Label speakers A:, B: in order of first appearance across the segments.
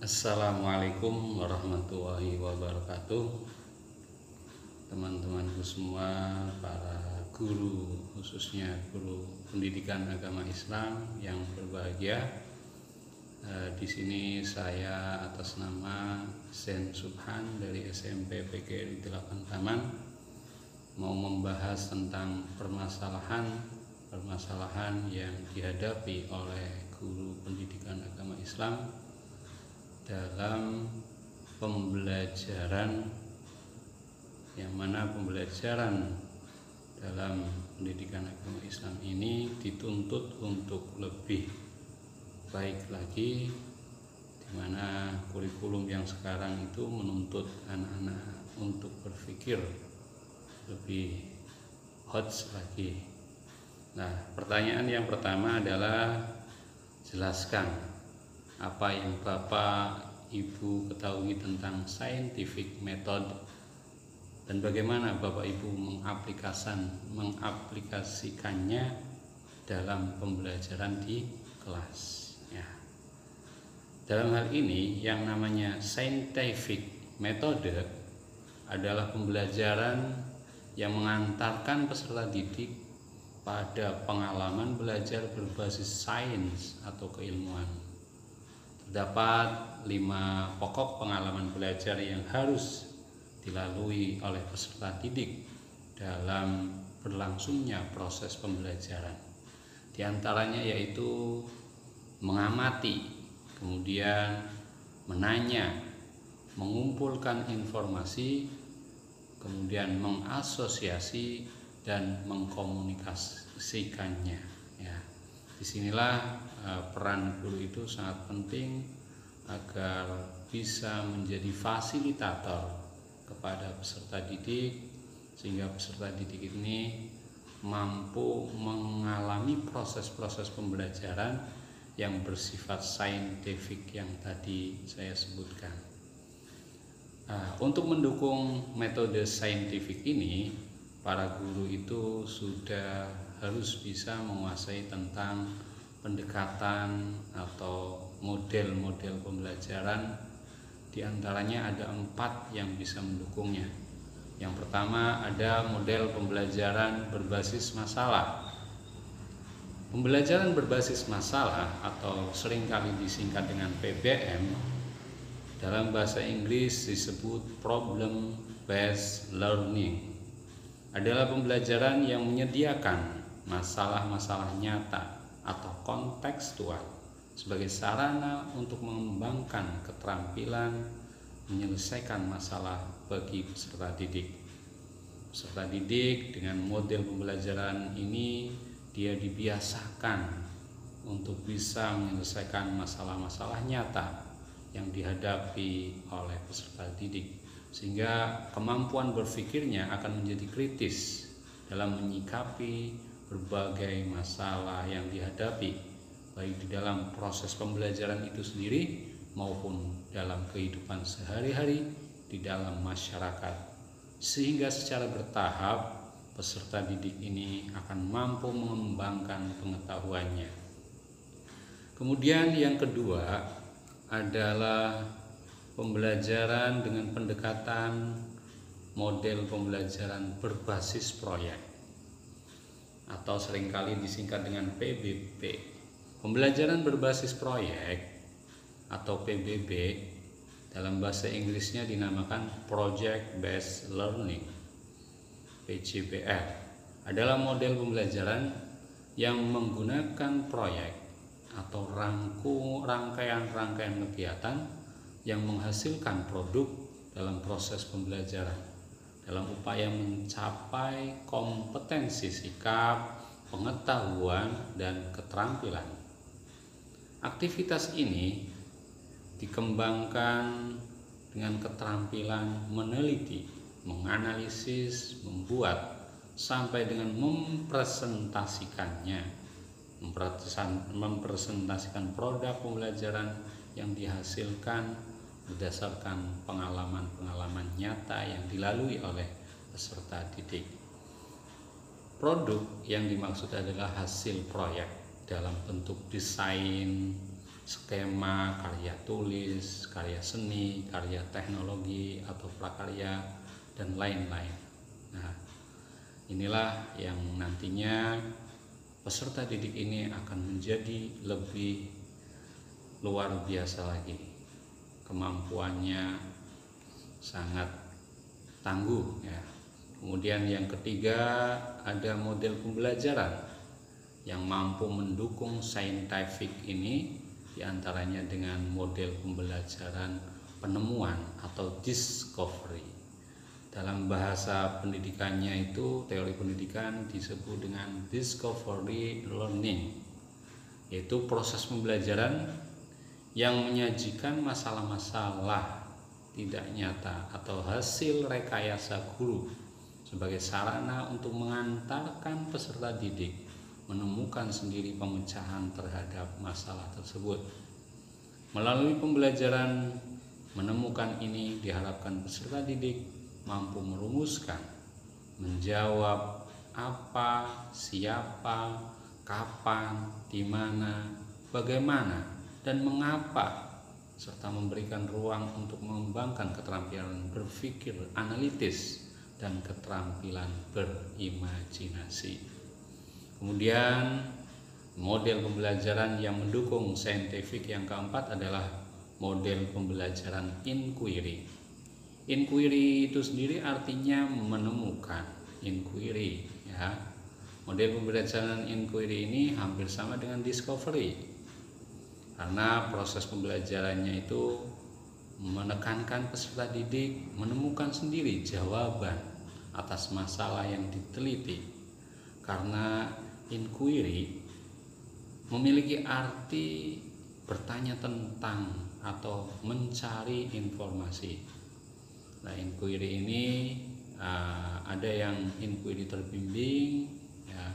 A: Assalamualaikum warahmatullahi wabarakatuh. Teman-temanku semua, para guru, khususnya guru pendidikan agama Islam yang berbahagia. Di sini saya atas nama Sen Subhan dari SMP PGRI 8 Taman mau membahas tentang permasalahan yang dihadapi oleh guru pendidikan agama Islam dalam pembelajaran, yang mana pembelajaran dalam pendidikan agama Islam ini dituntut untuk lebih baik lagi, di mana kurikulum yang sekarang itu menuntut anak-anak untuk berpikir lebih hot lagi. Nah, pertanyaan yang pertama adalah jelaskan apa yang Bapak Ibu ketahui tentang scientific method dan bagaimana Bapak Ibu mengaplikasikannya dalam pembelajaran di kelas ya. Dalam hal ini yang namanya scientific metode adalah pembelajaran yang mengantarkan peserta didik pada pengalaman belajar berbasis sains atau keilmuan. Terdapat 5 pokok pengalaman belajar yang harus dilalui oleh peserta didik dalam berlangsungnya proses pembelajaran. Di antaranya yaitu mengamati, kemudian menanya, mengumpulkan informasi, kemudian mengasosiasi dan mengkomunikasikannya ya. Disinilah peran guru itu sangat penting agar bisa menjadi fasilitator kepada peserta didik, sehingga peserta didik ini mampu mengalami proses-proses pembelajaran yang bersifat saintifik yang tadi saya sebutkan. Untuk mendukung metode saintifik ini, para guru itu sudah harus bisa menguasai tentang pendekatan atau model-model pembelajaran. Di antaranya ada 4 yang bisa mendukungnya. Yang pertama ada model pembelajaran berbasis masalah. Pembelajaran berbasis masalah atau seringkali disingkat dengan PBM, dalam bahasa Inggris disebut problem based learning, adalah pembelajaran yang menyediakan masalah-masalah nyata atau kontekstual sebagai sarana untuk mengembangkan keterampilan menyelesaikan masalah bagi peserta didik. Peserta didik dengan model pembelajaran ini dia dibiasakan untuk bisa menyelesaikan masalah-masalah nyata yang dihadapi oleh peserta didik, sehingga kemampuan berpikirnya akan menjadi kritis dalam menyikapi berbagai masalah yang dihadapi, baik di dalam proses pembelajaran itu sendiri maupun dalam kehidupan sehari-hari di dalam masyarakat, sehingga secara bertahap peserta didik ini akan mampu mengembangkan pengetahuannya. Kemudian yang kedua adalah pembelajaran dengan pendekatan model pembelajaran berbasis proyek atau seringkali disingkat dengan PBB. Pembelajaran berbasis proyek atau PBB dalam bahasa Inggrisnya dinamakan Project Based Learning, PJBL, adalah model pembelajaran yang menggunakan proyek atau rangkaian-rangkaian kegiatan yang menghasilkan produk dalam proses pembelajaran dalam upaya mencapai kompetensi sikap, pengetahuan, dan keterampilan. Aktivitas ini dikembangkan dengan keterampilan meneliti, menganalisis, membuat, sampai dengan mempresentasikan produk pembelajaran yang dihasilkan berdasarkan pengalaman-pengalaman nyata yang dilalui oleh peserta didik. Produk yang dimaksud adalah hasil proyek dalam bentuk desain, skema, karya tulis, karya seni, karya teknologi atau prakarya dan lain-lain. Nah, inilah yang nantinya peserta didik ini akan menjadi lebih luar biasa lagi. Kemampuannya sangat tangguh ya. Kemudian yang ketiga, ada model pembelajaran yang mampu mendukung saintifik ini, diantaranya dengan model pembelajaran penemuan atau discovery. Dalam bahasa pendidikannya itu, teori pendidikan disebut dengan discovery learning, yaitu proses pembelajaran yang menyajikan masalah-masalah tidak nyata atau hasil rekayasa guru sebagai sarana untuk mengantarkan peserta didik menemukan sendiri pemecahan terhadap masalah tersebut. Melalui pembelajaran menemukan ini diharapkan peserta didik mampu merumuskan, menjawab apa, siapa, kapan, di mana, bagaimana, dan mengapa, serta memberikan ruang untuk mengembangkan keterampilan berpikir analitis dan keterampilan berimajinasi. Kemudian model pembelajaran yang mendukung saintifik yang keempat adalah model pembelajaran inquiry. Inquiry itu sendiri artinya menemukan, inquiry ya. Model pembelajaran inquiry ini hampir sama dengan discovery, karena proses pembelajarannya itu menekankan peserta didik menemukan sendiri jawaban atas masalah yang diteliti. Karena inquiry memiliki arti bertanya tentang atau mencari informasi. Nah, inquiry ini ada yang inquiry terbimbing ya,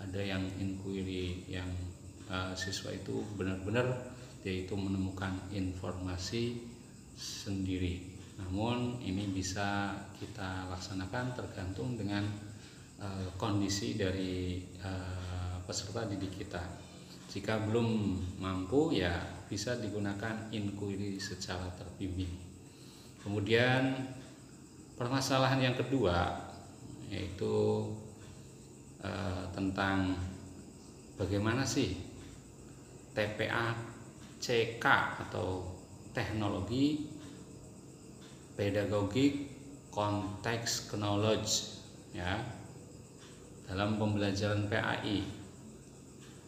A: ada yang inquiry yang siswa itu benar-benar yaitu menemukan informasi sendiri. Namun ini bisa kita laksanakan tergantung dengan kondisi dari peserta didik kita. Jika belum mampu ya bisa digunakan inquiry secara terbimbing. Kemudian permasalahan yang kedua yaitu tentang bagaimana sih TPA-CK atau teknologi pedagogik konteks knowledge ya dalam pembelajaran PAI,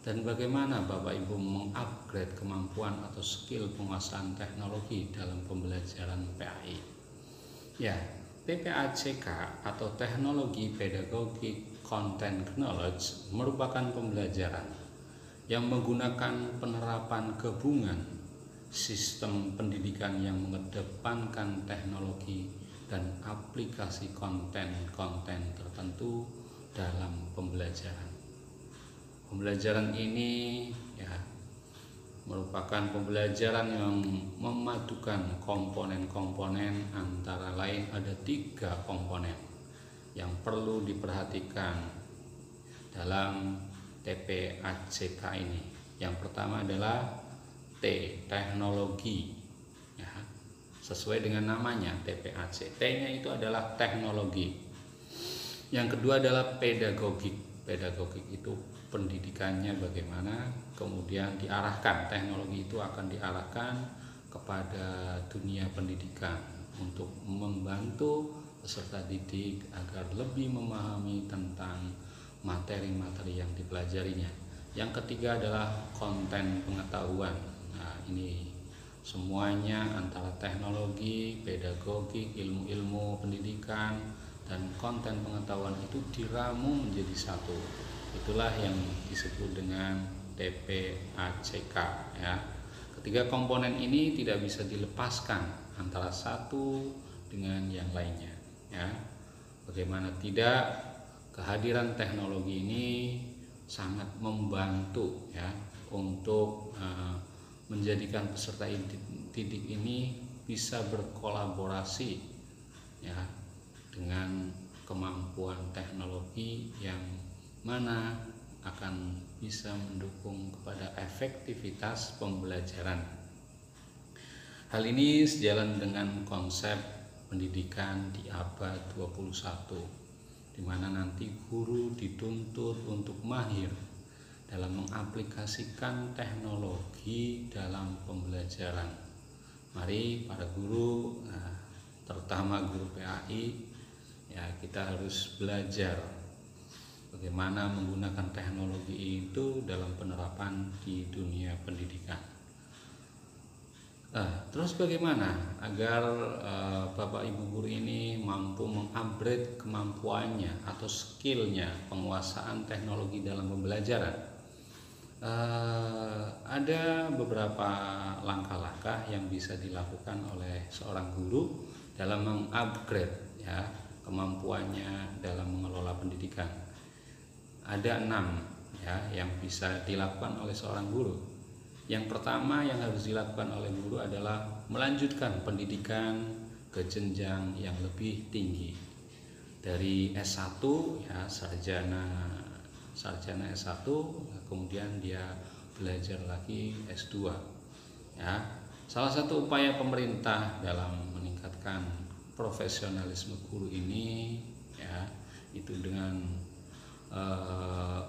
A: dan bagaimana Bapak Ibu mengupgrade kemampuan atau skill penguasaan teknologi dalam pembelajaran PAI. Ya, TPA-CK atau teknologi pedagogik content knowledge merupakan pembelajaran yang menggunakan penerapan gabungan sistem pendidikan yang mengedepankan teknologi dan aplikasi konten-konten tertentu dalam pembelajaran. Pembelajaran ini ya merupakan pembelajaran yang memadukan komponen-komponen, antara lain ada 3 komponen yang perlu diperhatikan dalam TPA-CK ini. Yang pertama adalah T, teknologi ya, sesuai dengan namanya TPA-C. T-nya itu adalah teknologi. Yang kedua adalah pedagogik. Pedagogik itu pendidikannya bagaimana, kemudian diarahkan, teknologi itu akan diarahkan kepada dunia pendidikan untuk membantu peserta didik agar lebih memahami tentang materi-materi yang dipelajarinya. Yang ketiga adalah konten pengetahuan. Nah, ini semuanya antara teknologi, pedagogik, ilmu-ilmu pendidikan, dan konten pengetahuan itu diramu menjadi satu. Itulah yang disebut dengan TPA-CK ya. Ketiga komponen ini tidak bisa dilepaskan antara satu dengan yang lainnya ya. Bagaimana tidak, kehadiran teknologi ini sangat membantu ya untuk menjadikan peserta didik ini bisa berkolaborasi ya dengan kemampuan teknologi yang mana akan bisa mendukung kepada efektivitas pembelajaran. Hal ini sejalan dengan konsep pendidikan di abad 21, di mana nanti guru dituntut untuk mahir dalam mengaplikasikan teknologi dalam pembelajaran. Mari para guru, terutama guru PAI, ya kita harus belajar bagaimana menggunakan teknologi itu dalam penerapan di dunia pendidikan. Terus bagaimana agar Bapak Ibu guru ini mampu mengupgrade kemampuannya atau skillnya penguasaan teknologi dalam pembelajaran? Ada beberapa langkah-langkah yang bisa dilakukan oleh seorang guru dalam mengupgrade ya kemampuannya dalam mengelola pendidikan. Ada 6 ya yang bisa dilakukan oleh seorang guru. Yang pertama yang harus dilakukan oleh guru adalah melanjutkan pendidikan ke jenjang yang lebih tinggi. Dari S1 ya sarjana S1, kemudian dia belajar lagi S2. Ya. Salah satu upaya pemerintah dalam meningkatkan profesionalisme guru ini ya itu dengan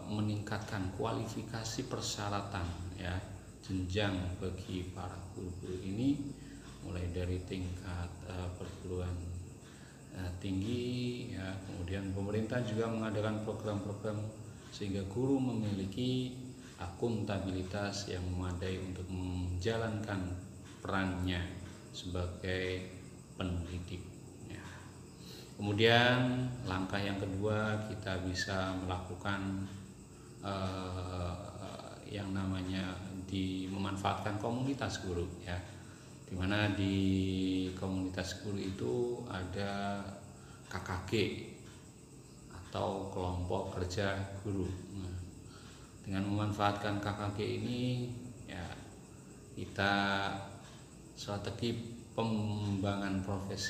A: meningkatkan kualifikasi persyaratan ya jenjang bagi para guru-guru ini, mulai dari tingkat perguruan tinggi ya. Kemudian pemerintah juga mengadakan program-program sehingga guru memiliki akuntabilitas yang memadai untuk menjalankan perannya sebagai pendidik ya. Kemudian langkah yang kedua, kita bisa melakukan yang namanya memanfaatkan komunitas guru ya, dimana di komunitas guru itu ada KKG atau kelompok kerja guru. Nah, dengan memanfaatkan KKG ini ya kita strategi pengembangan profesi